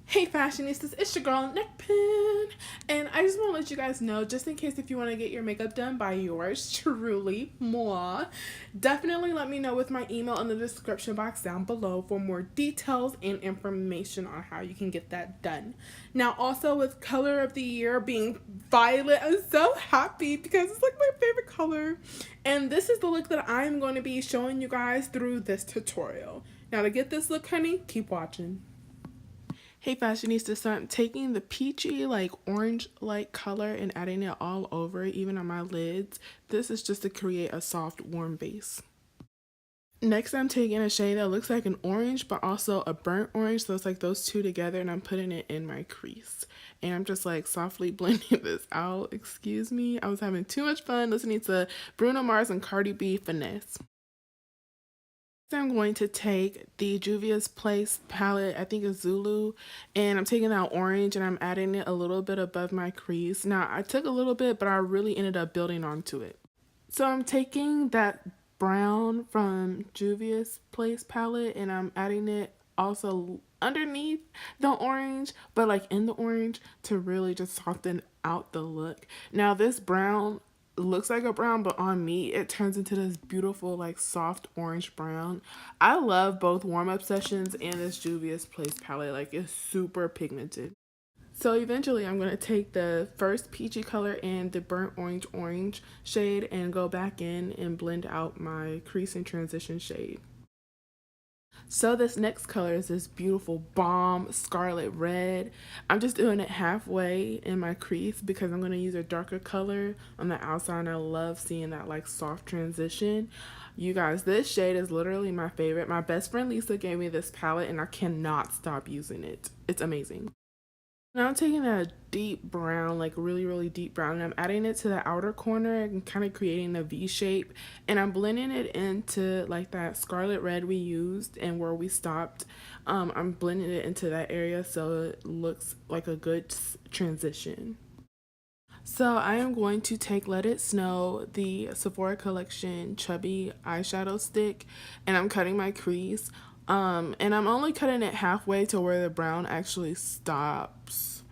Hey fashionistas, it's your girl Neckpen, and I just want to let you guys know, just in case if you want to get your makeup done by yours truly, moi, definitely let me know with my email in the description box down below for more details and information on how you can get that done. Now also with color of the year being violet, I'm so happy because it's like my favorite color, and this is the look that I'm going to be showing you guys through this tutorial. Now to get this look, honey, keep watching. Hey fashionistas, so I'm taking the peachy like orange like color and adding it all over, even on my lids. This is just to create a soft warm base. Next I'm taking a shade that looks like an orange but also a burnt orange, so it's like those two together, and I'm putting it in my crease. And I'm just like softly blending this out. Excuse me, I was having too much fun listening to Bruno Mars and Cardi B Finesse. I'm going to take the Juvia's Place palette, I think it's Zulu, and I'm taking out orange and I'm adding it a little bit above my crease. Now I took a little bit, but I really ended up building onto it. So I'm taking that brown from Juvia's Place palette and I'm adding it also underneath the orange, but like in the orange, to really just soften out the look. Now this brown looks like a brown, but on me it turns into this beautiful like soft orange brown. I love both Warm Up Sessions and this Juvia's Place palette. Like, it's super pigmented. So eventually I'm going to take the first peachy color and the burnt orange shade and go back in and blend out my crease and transition shade. So this next color is this beautiful bomb scarlet red. I'm just doing it halfway in my crease because I'm going to use a darker color on the outside, and I love seeing that like soft transition. You guys, this shade is literally my favorite. My best friend Lisa gave me this palette and I cannot stop using it. It's amazing. Now I'm taking a deep brown, like really deep brown, and I'm adding it to the outer corner and kind of creating a V shape, and I'm blending it into like that scarlet red we used and where we stopped. I'm blending it into that area so it looks like a good transition. So I am going to take Let It Snow, the Sephora collection chubby eyeshadow stick, and I'm cutting my crease. And I'm only cutting it halfway to where the brown actually stops,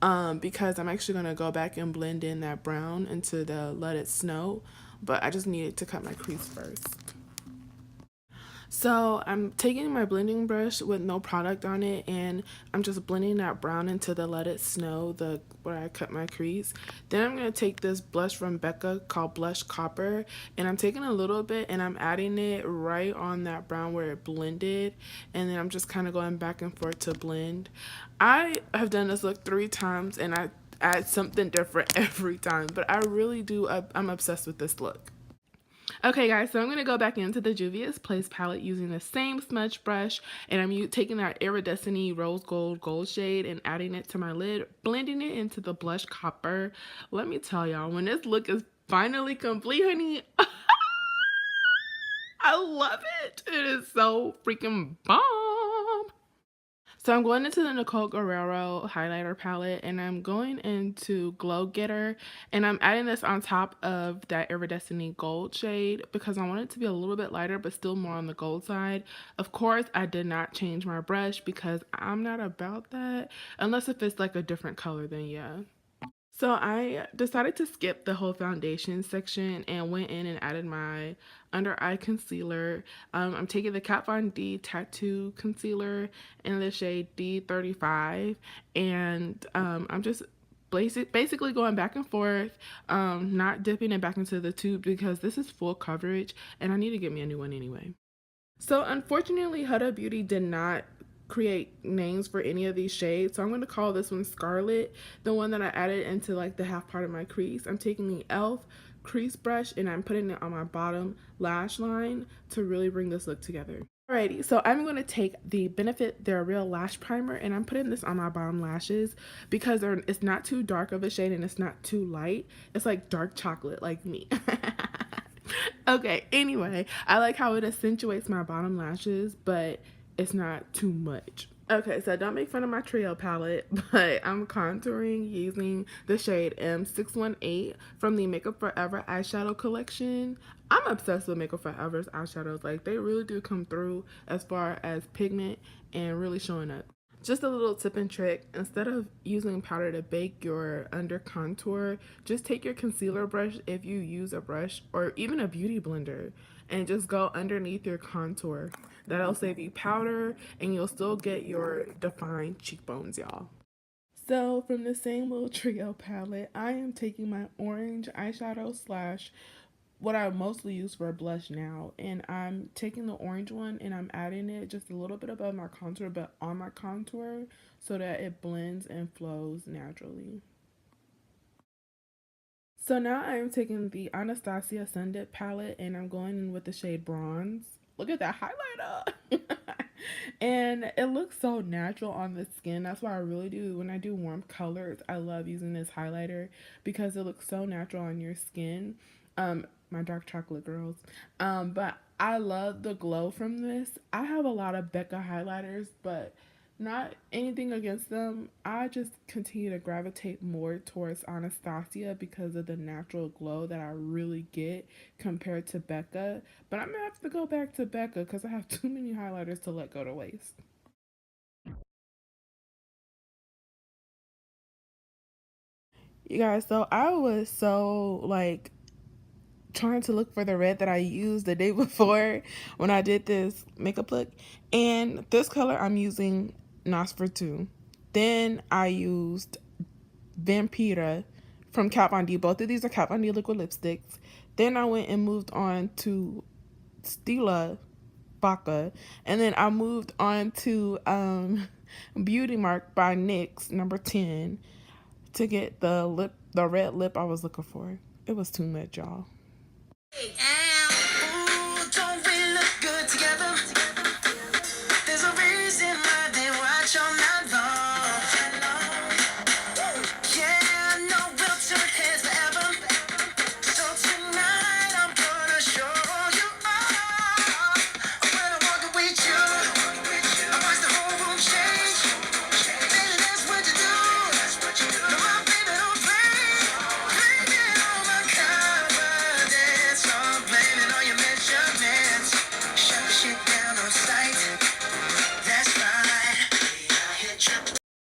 because I'm actually going to go back and blend in that brown into the Let It Snow, but I just needed to cut my crease first. So I'm taking my blending brush with no product on it, and I'm just blending that brown into the Let It Snow, where I cut my crease. Then I'm going to take this blush from Becca called Blush Copper, and I'm taking a little bit and I'm adding it right on that brown where it blended, and then I'm just kind of going back and forth to blend. I have done this look 3 times and I add something different every time, but I really do, I'm obsessed with this look. Okay guys, so I'm going to go back into the Juvia's Place palette using the same smudge brush, and I'm taking that Iridescent Rose Gold shade and adding it to my lid, blending it into the Blush Copper. Let me tell y'all, when this look is finally complete, honey, I love it. It is so freaking bomb. So I'm going into the Nicole Guerrero highlighter palette, and I'm going into Glow Getter, and I'm adding this on top of that Iridescent Gold shade because I want it to be a little bit lighter but still more on the gold side. Of course, I did not change my brush because I'm not about that, unless if it's like a different color, then yeah. So I decided to skip the whole foundation section and went in and added my under eye concealer. I'm taking the Kat Von D Tattoo Concealer in the shade D35, and I'm just basically going back and forth, not dipping it back into the tube because this is full coverage and I need to get me a new one anyway. So unfortunately, Huda Beauty did not create names for any of these shades, so I'm going to call this one Scarlet, the one that I added into like the half part of my crease. I'm taking the e.l.f. crease brush and I'm putting it on my bottom lash line to really bring this look together. Alrighty, so I'm going to take the Benefit They're Real Lash Primer and I'm putting this on my bottom lashes because it's not too dark of a shade and it's not too light. It's like dark chocolate like me. Okay, anyway, I like how it accentuates my bottom lashes, but it's not too much. Okay, so don't make fun of my trio palette, but I'm contouring using the shade M618 from the Makeup Forever eyeshadow collection. I'm obsessed with Makeup Forever's eyeshadows. Like, they really do come through as far as pigment and really showing up. Just a little tip and trick, instead of using powder to bake your under contour, just take your concealer brush, if you use a brush or even a beauty blender, and just go underneath your contour. That'll save you powder and you'll still get your defined cheekbones, y'all. So from the same little trio palette, I am taking my orange eyeshadow slash what I mostly use for a blush now, and I'm taking the orange one and I'm adding it just a little bit above my contour, but on my contour, so that it blends and flows naturally. So now I am taking the Anastasia Sun Dip palette and I'm going in with the shade Bronze. Look at that highlighter. And it looks so natural on the skin. That's why I really do, when I do warm colors, I love using this highlighter because it looks so natural on your skin. My dark chocolate girls. But I love the glow from this. I have a lot of Becca highlighters, but not anything against them. I just continue to gravitate more towards Anastasia because of the natural glow that I really get compared to Becca. But I'm gonna have to go back to Becca because I have too many highlighters to let go to waste. You guys, so I was so like trying to look for the red that I used the day before when I did this makeup look. And this color I'm using Nosferatu. Then I used Vampira from Kat Von D. Both of these are Kat Von D liquid lipsticks. Then I went and moved on to Stila Baca. And then I moved on to Beauty Mark by NYX number 10 to get the red lip I was looking for. It was too much, y'all.